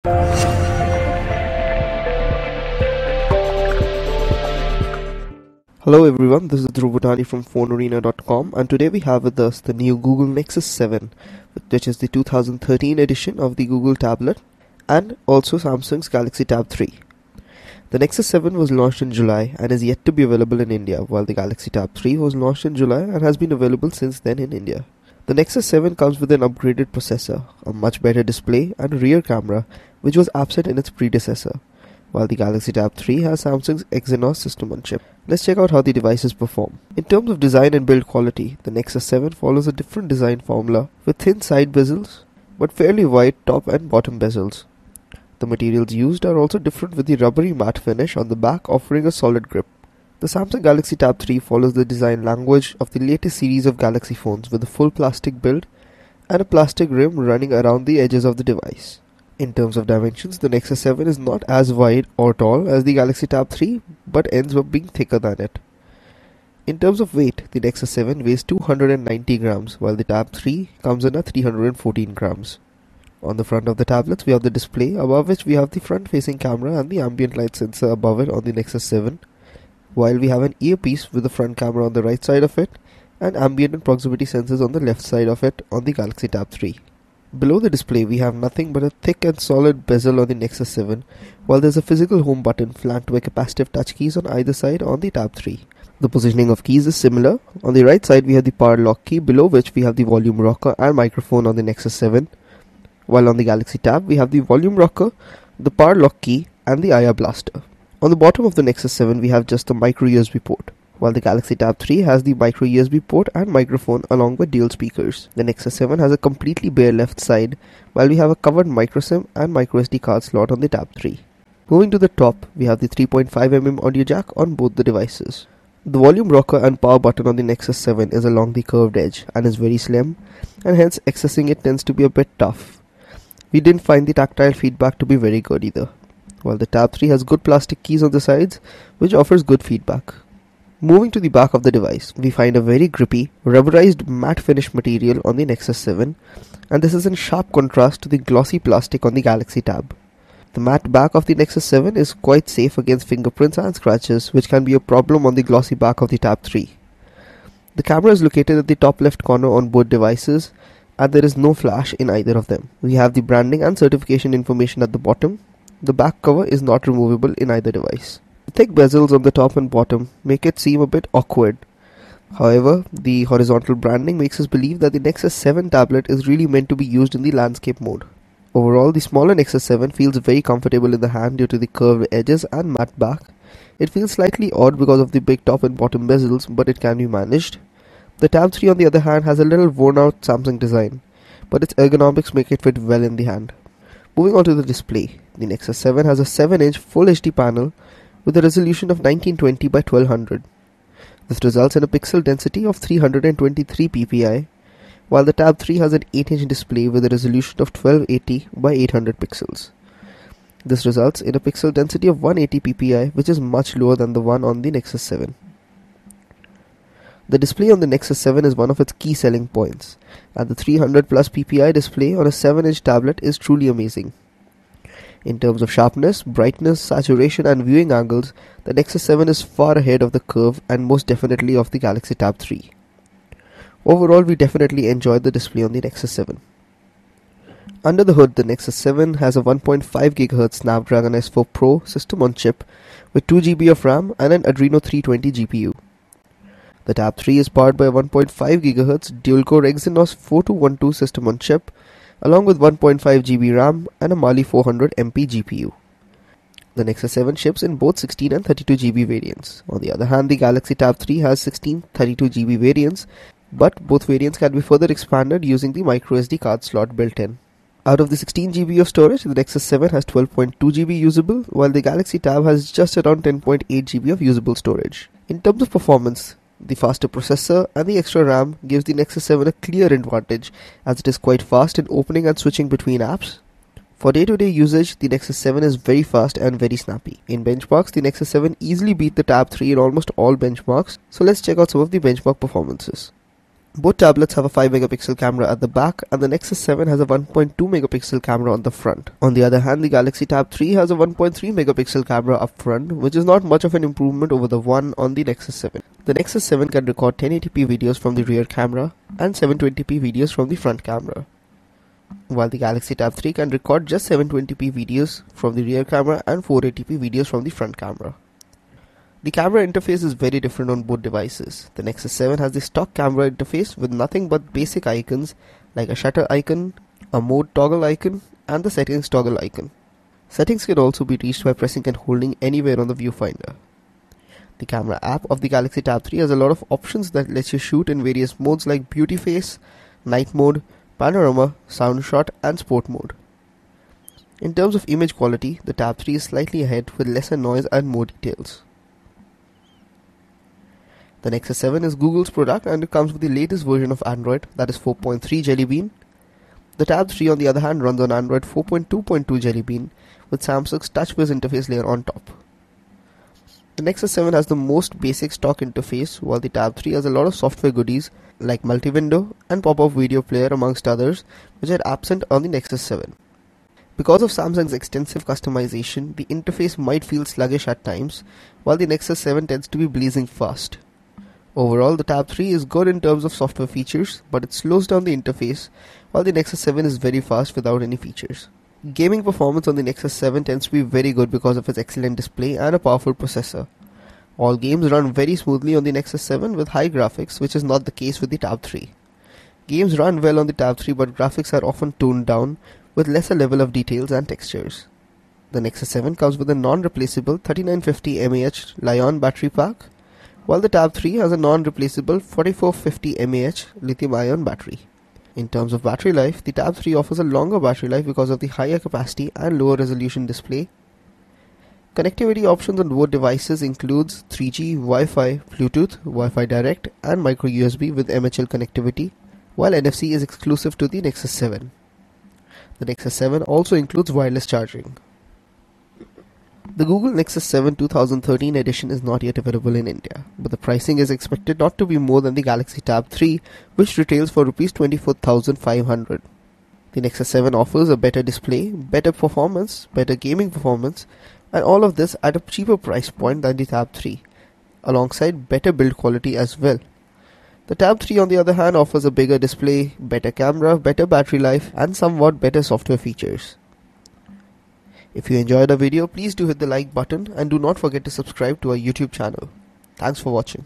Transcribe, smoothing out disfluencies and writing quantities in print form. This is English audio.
Hello everyone, this is Dhruvutani from PhoneArena.com, and today we have with us the new Google Nexus 7, which is the 2013 edition of the Google tablet, and also Samsung's Galaxy Tab 3. The Nexus 7 was launched in July and is yet to be available in India, while the Galaxy Tab 3 was launched in July and has been available since then in India. The Nexus 7 comes with an upgraded processor, a much better display and rear camera, which was absent in its predecessor, while the Galaxy Tab 3 has Samsung's Exynos system on chip. Let's check out how the devices perform. In terms of design and build quality, the Nexus 7 follows a different design formula with thin side bezels but fairly wide top and bottom bezels. The materials used are also different, with the rubbery matte finish on the back offering a solid grip. The Samsung Galaxy Tab 3 follows the design language of the latest series of Galaxy phones with a full plastic build and a plastic rim running around the edges of the device. In terms of dimensions, the Nexus 7 is not as wide or tall as the Galaxy Tab 3, but ends up being thicker than it. In terms of weight, the Nexus 7 weighs 290 grams, while the Tab 3 comes in at 314 grams. On the front of the tablets, we have the display, above which we have the front-facing camera and the ambient light sensor above it on the Nexus 7, while we have an earpiece with the front camera on the right side of it, and ambient and proximity sensors on the left side of it on the Galaxy Tab 3. Below the display, we have nothing but a thick and solid bezel on the Nexus 7, while there is a physical home button flanked by capacitive touch keys on either side on the Tab 3. The positioning of keys is similar. On the right side, we have the power lock key, below which we have the volume rocker and microphone on the Nexus 7, while on the Galaxy Tab, we have the volume rocker, the power lock key, and the IR blaster. On the bottom of the Nexus 7, we have just a micro USB port, while the Galaxy Tab 3 has the micro USB port and microphone along with dual speakers. The Nexus 7 has a completely bare left side, while we have a covered micro SIM and micro SD card slot on the Tab 3. Moving to the top, we have the 3.5mm audio jack on both the devices. The volume rocker and power button on the Nexus 7 is along the curved edge and is very slim, and hence accessing it tends to be a bit tough. We didn't find the tactile feedback to be very good either, while the Tab 3 has good plastic keys on the sides, which offers good feedback. Moving to the back of the device, we find a very grippy, rubberized matte finish material on the Nexus 7, and this is in sharp contrast to the glossy plastic on the Galaxy Tab. The matte back of the Nexus 7 is quite safe against fingerprints and scratches, which can be a problem on the glossy back of the Tab 3. The camera is located at the top left corner on both devices, and there is no flash in either of them. We have the branding and certification information at the bottom. The back cover is not removable in either device. The thick bezels on the top and bottom make it seem a bit awkward. However, the horizontal branding makes us believe that the Nexus 7 tablet is really meant to be used in the landscape mode. Overall, the smaller Nexus 7 feels very comfortable in the hand due to the curved edges and matte back. It feels slightly odd because of the big top and bottom bezels, but it can be managed. The Tab 3 on the other hand has a little worn out Samsung design, but its ergonomics make it fit well in the hand. Moving on to the display, the Nexus 7 has a 7-inch Full HD panel with a resolution of 1920 by 1200. This results in a pixel density of 323 ppi, while the Tab 3 has an 8-inch display with a resolution of 1280 by 800 pixels. This results in a pixel density of 180 ppi, which is much lower than the one on the Nexus 7. The display on the Nexus 7 is one of its key selling points, and the 300 plus ppi display on a 7-inch tablet is truly amazing. In terms of sharpness, brightness, saturation and viewing angles, the Nexus 7 is far ahead of the curve and most definitely of the Galaxy Tab 3. Overall, we definitely enjoyed the display on the Nexus 7. Under the hood, the Nexus 7 has a 1.5 GHz Snapdragon S4 Pro system on chip with 2 GB of RAM and an Adreno 320 GPU. The Tab 3 is powered by a 1.5 GHz dual-core Exynos 4212 system on chip, along with 1.5 GB RAM and a Mali 400 MP GPU. The Nexus 7 ships in both 16 and 32 GB variants. On the other hand, the Galaxy Tab 3 has 16 32 GB variants, but both variants can be further expanded using the microSD card slot built in. Out of the 16 GB of storage, the Nexus 7 has 12.2 GB usable, while the Galaxy Tab has just around 10.8 GB of usable storage. In terms of performance, the faster processor and the extra RAM gives the Nexus 7 a clear advantage, as it is quite fast in opening and switching between apps. For day-to-day usage, the Nexus 7 is very fast and very snappy. In benchmarks, the Nexus 7 easily beat the Tab 3 in almost all benchmarks, so let's check out some of the benchmark performances. Both tablets have a 5 megapixel camera at the back, and the Nexus 7 has a 1.2 megapixel camera on the front. On the other hand, the Galaxy Tab 3 has a 1.3 megapixel camera up front, which is not much of an improvement over the one on the Nexus 7. The Nexus 7 can record 1080p videos from the rear camera and 720p videos from the front camera, while the Galaxy Tab 3 can record just 720p videos from the rear camera and 480p videos from the front camera. The camera interface is very different on both devices. The Nexus 7 has the stock camera interface with nothing but basic icons like a shutter icon, a mode toggle icon, and the settings toggle icon. Settings can also be reached by pressing and holding anywhere on the viewfinder. The camera app of the Galaxy Tab 3 has a lot of options that lets you shoot in various modes like beauty face, night mode, panorama, sound shot, and sport mode. In terms of image quality, the Tab 3 is slightly ahead with lesser noise and more details. The Nexus 7 is Google's product and it comes with the latest version of Android, that is 4.3 Jelly Bean. The Tab 3 on the other hand runs on Android 4.2.2 Jelly Bean with Samsung's TouchWiz interface layer on top. The Nexus 7 has the most basic stock interface, while the Tab 3 has a lot of software goodies like multi-window and pop-up video player amongst others, which are absent on the Nexus 7. Because of Samsung's extensive customization, the interface might feel sluggish at times, while the Nexus 7 tends to be blazing fast. Overall, the Tab 3 is good in terms of software features, but it slows down the interface, while the Nexus 7 is very fast without any features. Gaming performance on the Nexus 7 tends to be very good because of its excellent display and a powerful processor. All games run very smoothly on the Nexus 7 with high graphics, which is not the case with the Tab 3. Games run well on the Tab 3, but graphics are often toned down with lesser level of details and textures. The Nexus 7 comes with a non-replaceable 3950 mAh Li-ion battery pack, while the Tab 3 has a non-replaceable 4450 mAh lithium-ion battery. In terms of battery life, the Tab 3 offers a longer battery life because of the higher capacity and lower resolution display. Connectivity options on both devices includes 3G, Wi-Fi, Bluetooth, Wi-Fi Direct, and micro USB with MHL connectivity, while NFC is exclusive to the Nexus 7. The Nexus 7 also includes wireless charging. The Google Nexus 7 2013 edition is not yet available in India, but the pricing is expected not to be more than the Galaxy Tab 3, which retails for Rs 24,500. The Nexus 7 offers a better display, better performance, better gaming performance, and all of this at a cheaper price point than the Tab 3, alongside better build quality as well. The Tab 3 on the other hand offers a bigger display, better camera, better battery life, and somewhat better software features. If you enjoyed the video, please do hit the like button and do not forget to subscribe to our YouTube channel. Thanks for watching.